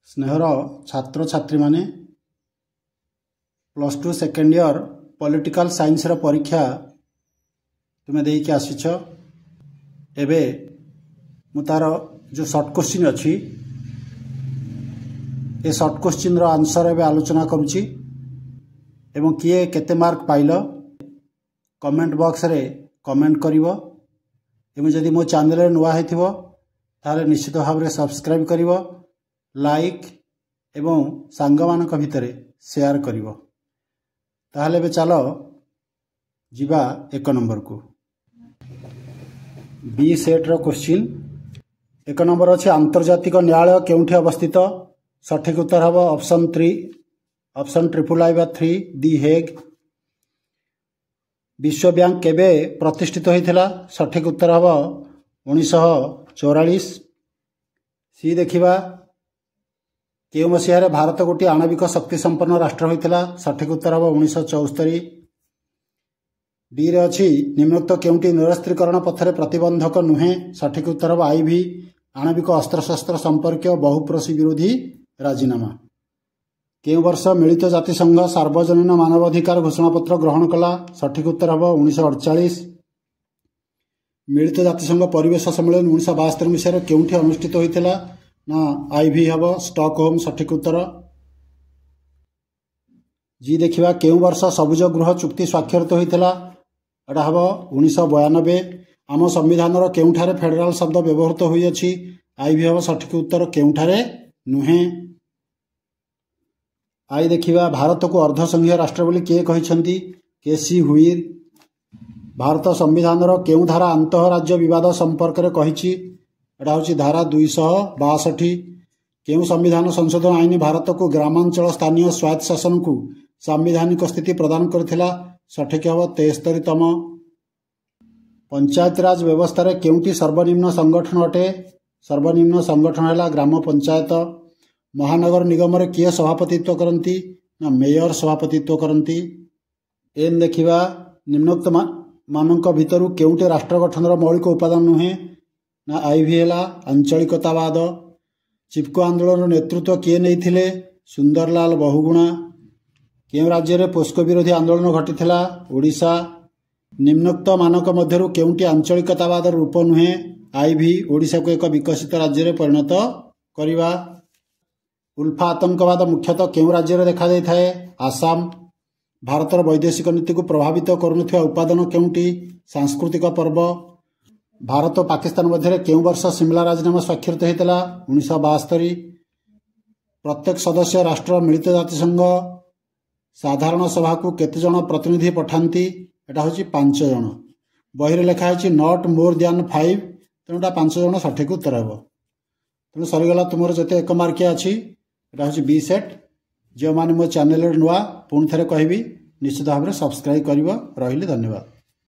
स्नेहर छात्र छात्री माने +2 second year political science रा परीक्षा तुम्हें देके आसीछ। एबे मु तार जो शॉर्ट क्वेश्चन अच्छी ए शॉर्ट क्वेश्चन रा आंसर एबे आलोचना करूची एवं किए केते मार्क पाइल कमेंट बॉक्स रे कमेंट करिवो एवं जदि मो चैनल रे नुआ हेथिवो ताले निश्चित भाव रे सब्सक्राइब करिवो लाइक एवं सांगमानक भितरे शेयर करिवो। ताहले बे चलो जीवा 1 नंबर को बी सेट रो क्वेश्चन 1 नंबर अछि आंतर्जातिक न्यायालय केउठी अवस्थित। सठिक उत्तर हबो ऑप्शन 3 ऑप्शन III/3 दी हेग। विश्व बैंक केबे प्रतिष्ठित होइथिला। सठिक उत्तर हबो 1944। सी देखिबा केउ मसिहारे भारत गोटी आणविक शक्ति संपन्न राष्ट्र होइथिला। सठिक उत्तर हबो 1974। डी रे अछि निम्नोक्त केउटी निरस्त्रीकरण पथरे प्रतिबंधक नुहे। सठिक उत्तर हबो आईवी आणविक अस्त्रशस्त्र संपर्क बहुप्रसी विरोधी राजीनामा। केउ वर्ष मिलित जातिसंघ सार्वजनीन मानवाधिकार घोषणा पत्र ग्रहण कला। सठिक उत्तर हबो 1948। मिलित जातिसंघ परिवेश सम्मेलन 1972 मसीह केउठी अनुष्ठित होइथिला ना आईवी हबो स्टॉकहोम। सठिक उत्तर। जी देखिबा केउ वर्ष सबुज गृह चुक्ति स्वाक्षरित होइथिला। एटा हबो 1992। आम संविधान रो केउठारे फेडरल शब्द व्यवहृत होई अछि। आईवी हबो सठिक उत्तर केउठारे नुहे। आई देखिबा भारत को अर्धसंघीय राष्ट्र बोली के कहिसंती केसी हुईर। भारत संविधान रो केउ धारा अंतः राज्य विवाद संपर्क रे कहिछि। एटा होछि धारा 262। केउ संविधान संशोधन आईन भारत को ग्रामांचल स्थानीय स्वायत्त शासन को संवैधानिक स्थिति प्रदान करथिला। सठिक हबो 73तम। पंचायत राज व्यवस्था रे केउटी सर्वनिम्न संगठन अटे। सर्वनिम्न संगठन हैला ग्राम पंचायत। महानगर निगम रे किए सभापतित्व करंती ना मेयर सभापतित्व करंती। एन देखिबा निम्नोक्त मानक भितरु केउटे राष्ट्र गठन रो मौलिक उपादान नुहे ना आईवी हैला आंचलिकतावाद। चिपको आंदोलन नेतृत्व किए नैथिले सुंदरलाल बहुगुणा। केउ राज्य रे पोस्को विरोधी आंदोलन घटिथिला ओडिशा। निम्नोक्त मानक मध्यरु केउटी आंचलिकतावाद रूप नुहे आईवी ओडिशा को एक विकसित राज्य रे परिणत करिवा। उल्फा आतंकवाद मुख्यतः केउ राज्य रे देखा जाय थाए आसाम। भारतर वैदेशिक नीति को प्रभावित करुनथिबा उपादान केउटी सांस्कृतिक पर्व। भारत और पाकिस्तान मध्य केउ वर्ष सिमला राजीनामा स्वाक्षरित होइतिला 1972। प्रत्येक सदस्य राष्ट्र मिलित जातिसंघ साधारण सभा को केते जण प्रतिनिधि पठांती। एटा होची 5 जण। बहिरे लेखा है नॉट मोर दैन 5 तेणु 5 जण सठिक उत्तर हेबो। तेणु सरीगला तुमर जते 1 मार्किया अछि एटा होची बी सेट। जो माने मो चैनल नुआ पुणी थे कहबी निश्चित भाव में सब्सक्राइब करिवो। रहिले धन्यवाद।